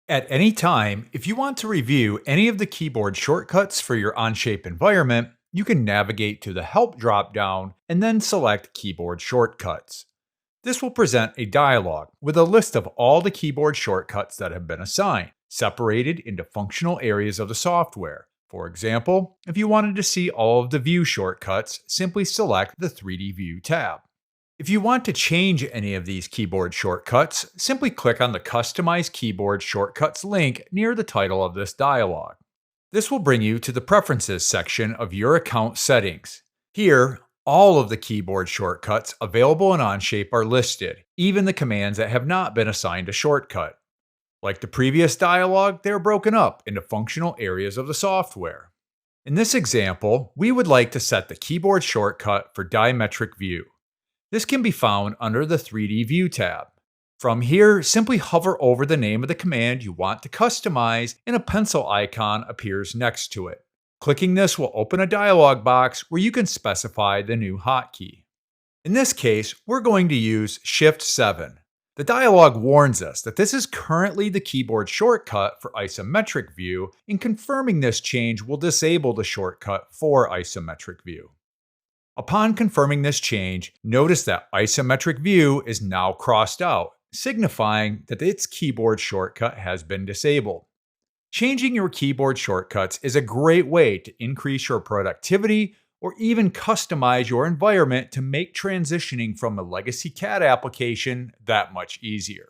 At any time, if you want to review any of the keyboard shortcuts for your Onshape environment, you can navigate to the Help dropdown and then select Keyboard Shortcuts. This will present a dialog with a list of all the keyboard shortcuts that have been assigned, separated into functional areas of the software. For example, if you wanted to see all of the view shortcuts, simply select the 3D View tab. If you want to change any of these keyboard shortcuts, simply click on the Customize Keyboard Shortcuts link near the title of this dialog. This will bring you to the Preferences section of your account settings. Here, all of the keyboard shortcuts available in Onshape are listed, even the commands that have not been assigned a shortcut. Like the previous dialog, they are broken up into functional areas of the software. In this example, we would like to set the keyboard shortcut for diametric view. This can be found under the 3D View tab. From here, simply hover over the name of the command you want to customize and a pencil icon appears next to it. Clicking this will open a dialog box where you can specify the new hotkey. In this case, we're going to use Shift 7. The dialog warns us that this is currently the keyboard shortcut for isometric view, and confirming this change will disable the shortcut for isometric view. Upon confirming this change, notice that isometric view is now crossed out, signifying that its keyboard shortcut has been disabled. Changing your keyboard shortcuts is a great way to increase your productivity or even customize your environment to make transitioning from a legacy CAD application that much easier.